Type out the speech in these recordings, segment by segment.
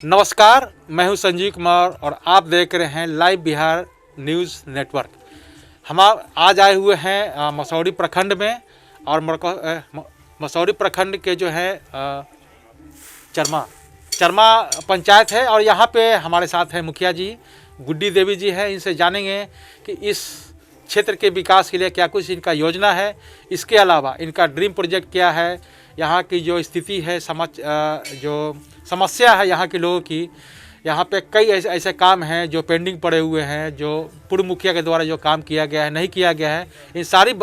नमस्कार, मैं हूं संजीव कुमार और आप देख रहे हैं लाइव बिहार न्यूज़ नेटवर्क। हम आज आए हुए हैं मसौढ़ी प्रखंड में और मसौढ़ी प्रखंड के जो है चरमा पंचायत है और यहाँ पे हमारे साथ हैं मुखिया जी गुड्डी देवी जी हैं। इनसे जानेंगे कि इस क्षेत्र के विकास के लिए क्या कुछ इनका योजना है, इसके अलावा इनका ड्रीम प्रोजेक्ट क्या है, यहाँ की जो स्थिति है, जो समस्या है यहाँ के लोगों की। यहाँ पे कई ऐसे काम हैं जो पेंडिंग पड़े हुए हैं, जो पूर्व मुखिया के द्वारा जो काम किया गया है, नहीं किया गया है। इन सारी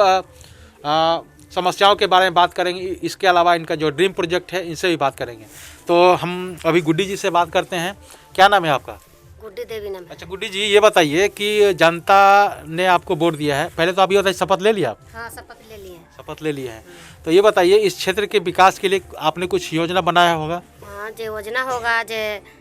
समस्याओं के बारे में बात करेंगे। इसके अलावा इनका जो ड्रीम प्रोजेक्ट है, इनसे भी बात करेंगे। तो हम अभी गुड्डी जी से बात करते हैं। क्या नाम है आपका? गुड्डी देवी नाम है। अच्छा गुड्डी जी, ये बताइए कि जनता ने आपको वोट दिया है, पहले तो आप ये बताइए शपथ ले लिया आप? हाँ, शपथ ले लिए हैं। शपथ ले लिए हैं। तो ये बताइए इस क्षेत्र के विकास के लिए आपने कुछ योजना बनाया होगा? हाँ, जो योजना होगा, जो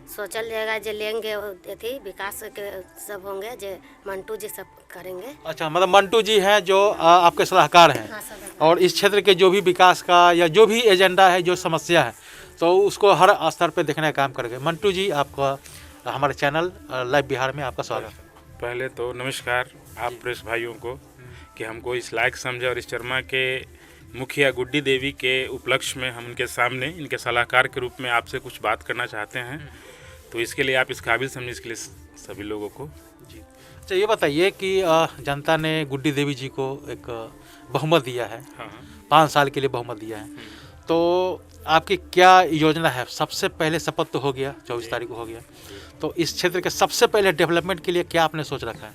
सोचल जाएगा, जो लेंगे थी विकास के सब होंगे, जो मंटू जी सब करेंगे। अच्छा, मतलब मंटू जी हैं जो आपके सलाहकार हैं। हाँ, सब। और इस क्षेत्र के जो भी विकास का या जो भी एजेंडा है, जो समस्या है, तो उसको हर स्तर पर देखने का काम करेंगे। मंटू जी, आपका हमारे चैनल लाइव बिहार में आपका स्वागत है। पहले तो नमस्कार आप प्रेस भाइयों को कि हमको इस लायक समझे और इस चरमा के मुखिया गुड्डी देवी के उपलक्ष्य में हम उनके सामने इनके सलाहकार के रूप में आपसे कुछ बात करना चाहते हैं। तो इसके लिए आप इस काबिल समझे, इसके लिए सभी लोगों को जी। अच्छा, ये बताइए कि जनता ने गुड्डी देवी जी को एक बहुमत दिया है। हाँ 5 साल के लिए बहुमत दिया है। तो आपकी क्या योजना है? सबसे पहले शपथ तो हो गया, 24 तारीख को हो गया। तो इस क्षेत्र के सबसे पहले डेवलपमेंट के लिए क्या आपने सोच रखा है?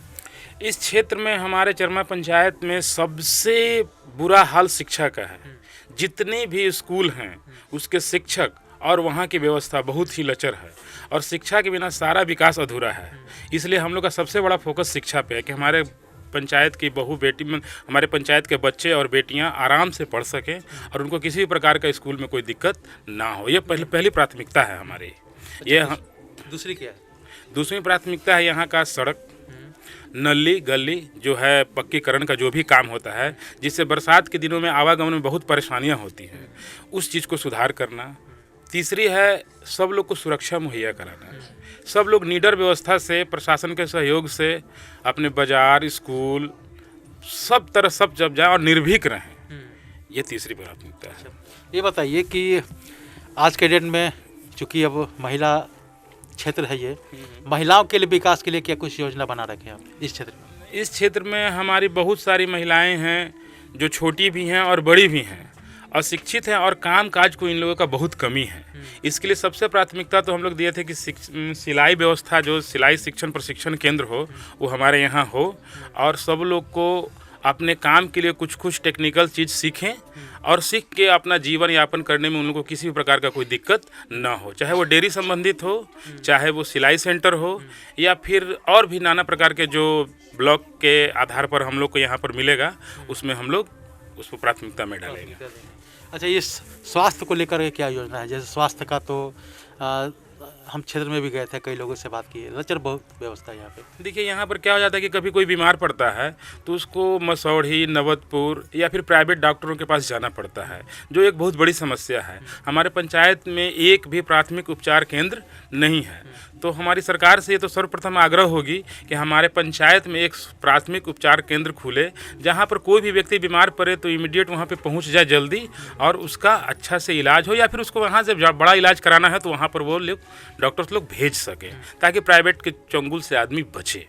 इस क्षेत्र में हमारे चरमा पंचायत में सबसे बुरा हाल शिक्षा का है। जितने भी स्कूल हैं उसके शिक्षक और वहाँ की व्यवस्था बहुत ही लचर है और शिक्षा के बिना सारा विकास अधूरा है। इसलिए हम लोग का सबसे बड़ा फोकस शिक्षा पे है कि हमारे पंचायत की हमारे पंचायत के बच्चे और बेटियां आराम से पढ़ सकें और उनको किसी भी प्रकार का स्कूल में कोई दिक्कत ना हो। ये पहली प्राथमिकता है हमारी। दूसरी क्या है? दूसरी प्राथमिकता है यहाँ का सड़क, नली गली जो है, पक्कीकरण का जो भी काम होता है जिससे बरसात के दिनों में आवागमन में बहुत परेशानियाँ होती हैं, उस चीज़ को सुधार करना। तीसरी है सब लोग को सुरक्षा मुहैया कराना। सब लोग निडर व्यवस्था से, प्रशासन के सहयोग से अपने बाजार, स्कूल सब तरह सब जब जाए और निर्भीक रहें। ये तीसरी प्राथमिकता है। ये बताइए कि आज के डेट में चूँकि अब महिला क्षेत्र है, ये महिलाओं के लिए विकास के लिए क्या कुछ योजना बना रखे हैं आप इस क्षेत्र में? इस क्षेत्र में हमारी बहुत सारी महिलाएं हैं जो छोटी भी हैं और बड़ी भी हैं, अशिक्षित हैं और काम काज को इन लोगों का बहुत कमी है। इसके लिए सबसे प्राथमिकता तो हम लोग दिए थे कि सिलाई व्यवस्था, जो सिलाई शिक्षण प्रशिक्षण केंद्र हो, वो हमारे यहाँ हो और सब लोग को अपने काम के लिए कुछ टेक्निकल चीज़ सीखें और सीख के अपना जीवन यापन करने में उन लोगों को किसी भी प्रकार का कोई दिक्कत ना हो। चाहे वो डेयरी संबंधित हो, चाहे वो सिलाई सेंटर हो, या फिर और भी नाना प्रकार के जो ब्लॉक के आधार पर हम लोग को यहाँ पर मिलेगा, उसमें हम लोग उसको प्राथमिकता में डालेंगे। अच्छा, ये स्वास्थ्य को लेकर क्या योजना है? जैसे स्वास्थ्य का तो हम क्षेत्र में भी गए थे, कई लोगों से बात की है, लचर बहुत व्यवस्था है यहाँ पे। देखिए यहाँ पर क्या हो जाता है कि कभी कोई बीमार पड़ता है तो उसको मसौढ़ी, नवतपुर या फिर प्राइवेट डॉक्टरों के पास जाना पड़ता है, जो एक बहुत बड़ी समस्या है। हमारे पंचायत में एक भी प्राथमिक उपचार केंद्र नहीं है। तो हमारी सरकार से ये तो सर्वप्रथम आग्रह होगी कि हमारे पंचायत में एक प्राथमिक उपचार केंद्र खुले, जहाँ पर कोई भी व्यक्ति बीमार पड़े तो इमीडिएट वहाँ पे पहुँच जाए जल्दी और उसका अच्छा से इलाज हो, या फिर उसको वहाँ से बड़ा इलाज कराना है तो वहाँ पर वो लोग डॉक्टर्स लोग भेज सकें, ताकि प्राइवेट के चंगुल से आदमी बचे।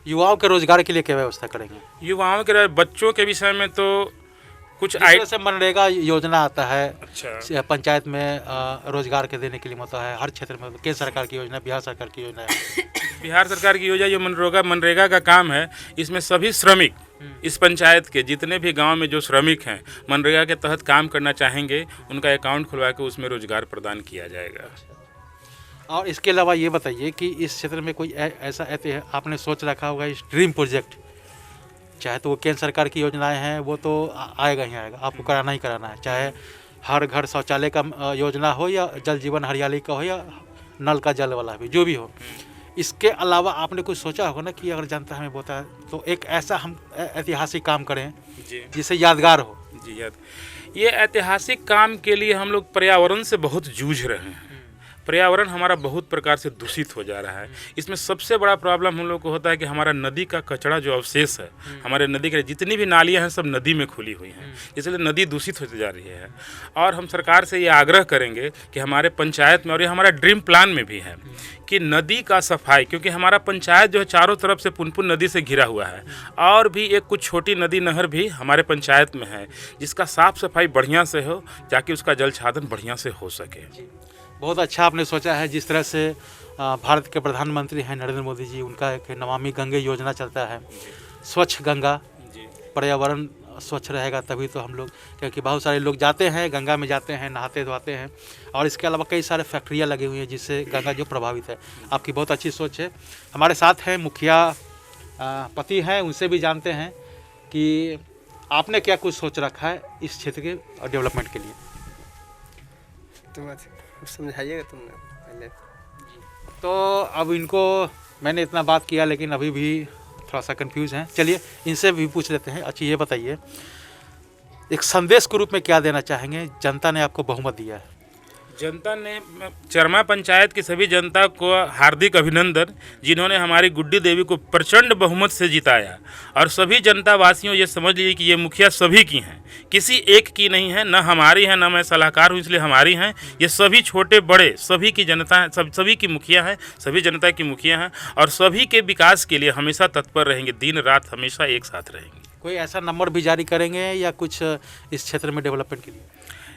युवाओं के रोजगार के लिए क्या व्यवस्था करेंगे? युवाओं के बच्चों के विषय में तो कुछ से मनरेगा योजना आता है। अच्छा, पंचायत में रोजगार के देने के लिए होता है हर क्षेत्र में। केंद्र सरकार की योजना, बिहार सरकार की योजना है। बिहार सरकार की योजना जो मनरेगा का काम है, इसमें सभी श्रमिक, इस पंचायत के जितने भी गांव में जो श्रमिक हैं मनरेगा के तहत काम करना चाहेंगे, उनका अकाउंट खुलवा के उसमें रोजगार प्रदान किया जाएगा। और इसके अलावा ये बताइए कि इस क्षेत्र में कोई ऐसा आपने सोच रखा होगा इस ड्रीम प्रोजेक्ट, चाहे तो वो केंद्र सरकार की योजनाएं हैं, वो तो आएगा ही आएगा, आपको कराना ही कराना है। चाहे हर घर शौचालय का योजना हो, या जल जीवन हरियाली का हो, या नल का जल वाला भी, जो भी हो। इसके अलावा आपने कुछ सोचा होगा ना कि अगर जनता हमें बोलता है तो एक ऐसा हम ऐतिहासिक काम करें जिससे यादगार हो। जी, ये ऐतिहासिक काम के लिए हम लोग पर्यावरण से बहुत जूझ रहे हैं। पर्यावरण हमारा बहुत प्रकार से दूषित हो जा रहा है। इसमें सबसे बड़ा प्रॉब्लम हम लोग को होता है कि हमारा नदी का कचरा जो अवशेष है, हमारे नदी के जितनी भी नालियाँ हैं सब नदी में खुली हुई हैं, इसलिए नदी दूषित होती जा रही है। और हम सरकार से ये आग्रह करेंगे कि हमारे पंचायत में, और ये हमारा ड्रीम प्लान में भी है कि नदी का सफाई, क्योंकि हमारा पंचायत जो है चारों तरफ से पुनपुन नदी से घिरा हुआ है, और भी एक कुछ छोटी नदी नहर भी हमारे पंचायत में है, जिसका साफ सफाई बढ़िया से हो ताकि उसका जल छादन बढ़िया से हो सके। बहुत अच्छा आपने सोचा है। जिस तरह से भारत के प्रधानमंत्री हैं नरेंद्र मोदी जी, उनका एक नमामि गंगे योजना चलता है, स्वच्छ गंगा, पर्यावरण स्वच्छ रहेगा तभी तो हम लोग, क्योंकि बहुत सारे लोग जाते हैं गंगा में, जाते हैं नहाते धोते हैं, और इसके अलावा कई सारे फैक्ट्रियाँ लगी हुई हैं जिससे गंगा जो प्रभावित है। आपकी बहुत अच्छी सोच है। हमारे साथ हैं मुखिया पति हैं, उनसे भी जानते हैं कि आपने क्या कुछ सोच रखा है इस क्षेत्र के डेवलपमेंट के लिए। तुम समझाइएगा तुमने पहले। तो अब इनको मैंने इतना बात किया लेकिन अभी भी थोड़ा सा कंफ्यूज हैं। चलिए इनसे भी पूछ लेते हैं। अच्छा ये बताइए, एक संदेश के रूप में क्या देना चाहेंगे? जनता ने आपको बहुमत दिया है। जनता ने, चरमा पंचायत की सभी जनता को हार्दिक अभिनंदन, जिन्होंने हमारी गुड्डी देवी को प्रचंड बहुमत से जिताया। और सभी जनता वासियों ये समझ लीजिए कि ये मुखिया सभी की हैं, किसी एक की नहीं है, न हमारी है, न मैं सलाहकार हूँ इसलिए हमारी हैं। ये सभी छोटे बड़े सभी की जनता है, सभी की मुखिया हैं, सभी जनता की मुखिया हैं, और सभी के विकास के लिए हमेशा तत्पर रहेंगे, दिन रात हमेशा एक साथ रहेंगे। कोई ऐसा नंबर भी जारी करेंगे या कुछ इस क्षेत्र में डेवलपमेंट के लिए?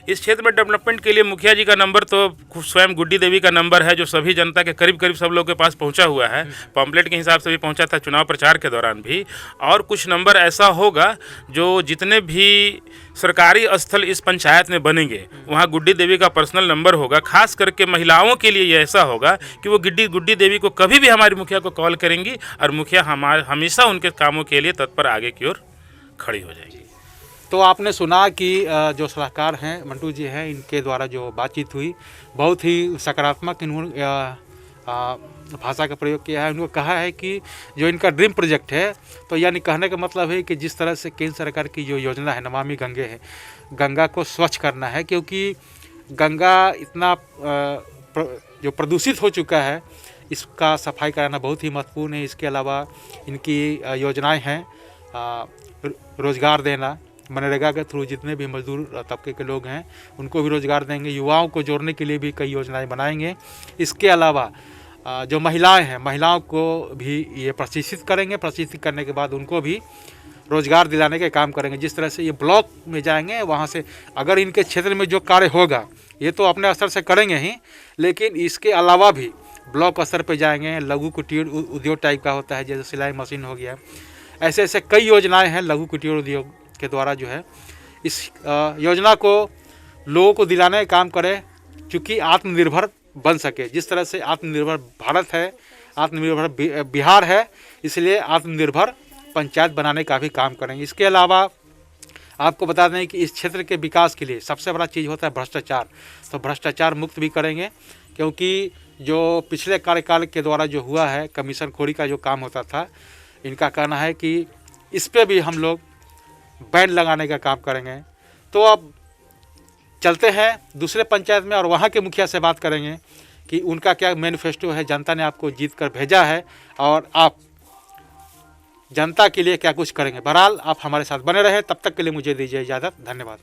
इस क्षेत्र में डेवलपमेंट के लिए मुखिया जी का नंबर तो स्वयं गुड्डी देवी का नंबर है, जो सभी जनता के करीब करीब सब लोग के पास पहुंचा हुआ है। पम्पलेट के हिसाब से भी पहुंचा था चुनाव प्रचार के दौरान भी। और कुछ नंबर ऐसा होगा जो जितने भी सरकारी स्थल इस पंचायत में बनेंगे वहाँ गुड्डी देवी का पर्सनल नंबर होगा। खास करके महिलाओं के लिए ये ऐसा होगा कि वो गुड्डी देवी को कभी भी हमारी मुखिया को कॉल करेंगी, और मुखिया हमेशा उनके कामों के लिए तत्पर आगे की ओर खड़ी हो जाएगी। तो आपने सुना कि जो सलाहकार हैं मंटू जी हैं, इनके द्वारा जो बातचीत हुई बहुत ही सकारात्मक इन्होंने भाषा का प्रयोग किया है। उन्होंने कहा है कि जो इनका ड्रीम प्रोजेक्ट है, तो यानी कहने का मतलब है कि जिस तरह से केंद्र सरकार की जो योजना है नमामि गंगे है, गंगा को स्वच्छ करना है, क्योंकि गंगा इतना जो प्रदूषित हो चुका है, इसका सफाई कराना बहुत ही महत्वपूर्ण है। इसके अलावा इनकी योजनाएं हैं रोज़गार देना, मनरेगा के थ्रू जितने भी मजदूर तबके के लोग हैं उनको भी रोज़गार देंगे, युवाओं को जोड़ने के लिए भी कई योजनाएं बनाएंगे। इसके अलावा जो महिलाएं हैं, महिलाओं को भी ये प्रशिक्षित करेंगे, प्रशिक्षित करने के बाद उनको भी रोज़गार दिलाने के काम करेंगे। जिस तरह से ये ब्लॉक में जाएंगे, वहाँ से अगर इनके क्षेत्र में जो कार्य होगा ये तो अपने स्तर से करेंगे ही, लेकिन इसके अलावा भी ब्लॉक स्तर पर जाएंगे। लघु कुटीर उद्योग टाइप का होता है, जैसे सिलाई मशीन हो गया, ऐसे ऐसे कई योजनाएँ हैं लघु कुटीर उद्योग के द्वारा जो है इस योजना को लोगों को दिलाने का काम करें, चूँकि आत्मनिर्भर बन सके। जिस तरह से आत्मनिर्भर भारत है, आत्मनिर्भर बिहार है, इसलिए आत्मनिर्भर पंचायत बनाने का भी काम करेंगे। इसके अलावा आपको बता दें कि इस क्षेत्र के विकास के लिए सबसे बड़ा चीज़ होता है भ्रष्टाचार, तो भ्रष्टाचार मुक्त भी करेंगे, क्योंकि जो पिछले कार्यकाल के द्वारा जो हुआ है कमीशन खोरी का जो काम होता था, इनका कहना है कि इस पर भी हम लोग बैन लगाने का काम करेंगे। तो अब चलते हैं दूसरे पंचायत में और वहाँ के मुखिया से बात करेंगे कि उनका क्या मैनिफेस्टो है, जनता ने आपको जीत कर भेजा है और आप जनता के लिए क्या कुछ करेंगे। बहरहाल आप हमारे साथ बने रहें, तब तक के लिए मुझे दीजिए इजाज़त। धन्यवाद।